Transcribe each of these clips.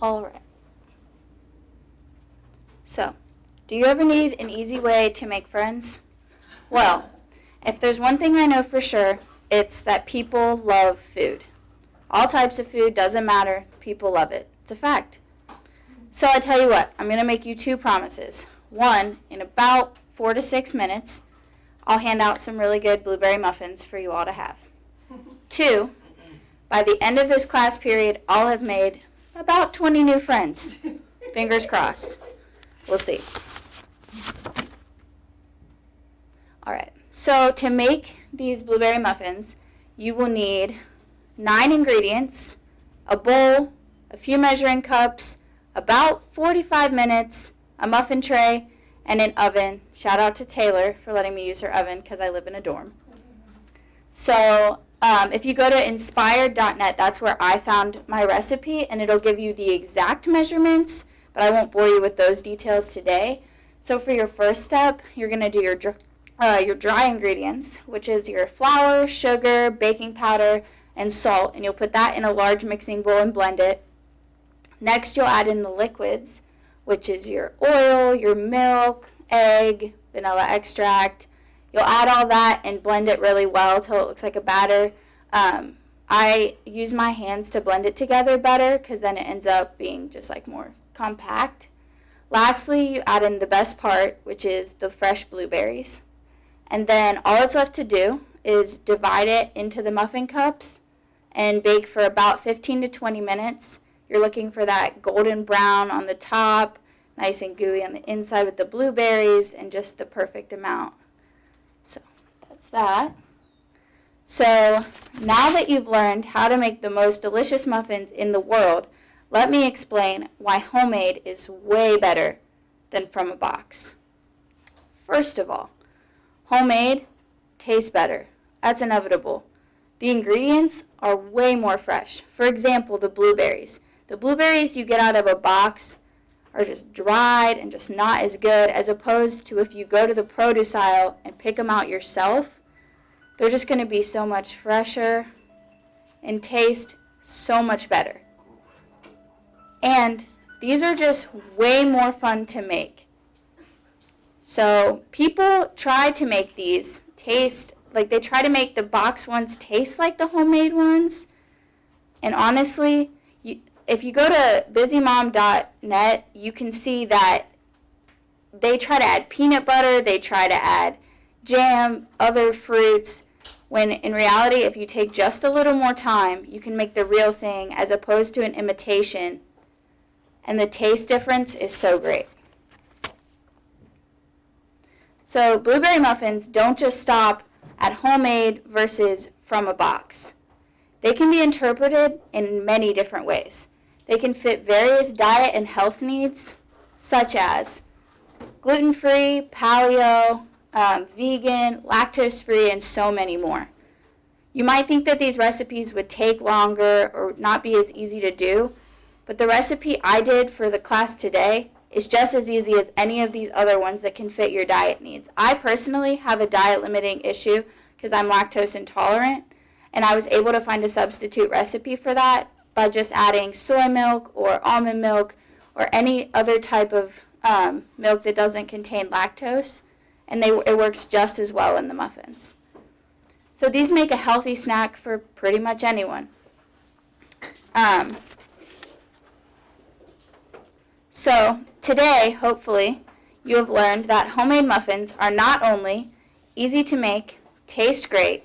All right. So, do you ever need an easy way to make friends? Well, if there's one thing I know for sure, it's that people love food. All types of food, doesn't matter, people love it. It's a fact. So I tell you what, I'm going to make you two promises. One, in about 4 to 6 minutes, I'll hand out some really good blueberry muffins for you all to have. 2, by the end of this class period, I'll have made about 20 new friends. Fingers crossed. We'll see. All right, so to make these blueberry muffins, you will need 9 ingredients, a bowl, a few measuring cups, about 45 minutes, a muffin tray, and an oven. Shout out to Taylor for letting me use her oven because I live in a dorm. So if you go to inspired.net, that's where I found my recipe, and it'll give you the exact measurements, but I won't bore you with those details today. So for your first step, you're going to do your dry ingredients, which is your flour, sugar, baking powder, and salt, and you'll put that in a large mixing bowl and blend it. Next, you'll add in the liquids, which is your oil, your milk, egg, vanilla extract. You'll add all that and blend it really well till it looks like a batter. I use my hands to blend it together better because then it ends up being just like more compact. Lastly, you add in the best part, which is the fresh blueberries. And then all it's left to do is divide it into the muffin cups and bake for about 15 to 20 minutes. You're looking for that golden brown on the top, nice and gooey on the inside with the blueberries, and just the perfect amount. So that's that. So now that you've learned how to make the most delicious muffins in the world, let me explain why homemade is way better than from a box. First of all, homemade tastes better. That's inevitable. The ingredients are way more fresh. For example, the blueberries. The blueberries you get out of a box are just dried and just not as good, as opposed to if you go to the produce aisle and pick them out yourself, they're just going to be so much fresher and taste so much better. And these are just way more fun to make. So people try to make these taste, like they try to make the box ones taste like the homemade ones. And honestly, if you go to busymom.net, you can see that they try to add peanut butter, they try to add jam, other fruits, when in reality, if you take just a little more time, you can make the real thing as opposed to an imitation. And the taste difference is so great. So blueberry muffins don't just stop at homemade versus from a box. They can be interpreted in many different ways. They can fit various diet and health needs, such as gluten-free, paleo, vegan, lactose-free, and so many more. You might think that these recipes would take longer or not be as easy to do, but the recipe I did for the class today is just as easy as any of these other ones that can fit your diet needs. I personally have a diet limiting issue because I'm lactose intolerant, and I was able to find a substitute recipe for that by just adding soy milk or almond milk or any other type of milk that doesn't contain lactose, and it works just as well in the muffins. So these make a healthy snack for pretty much anyone. So today, hopefully, you have learned that homemade muffins are not only easy to make, taste great,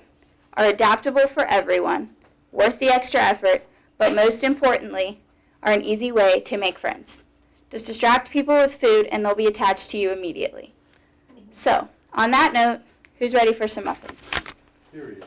are adaptable for everyone, worth the extra effort, but most importantly, are an easy way to make friends. Just distract people with food and they'll be attached to you immediately. So, on that note, who's ready for some muffins? Period.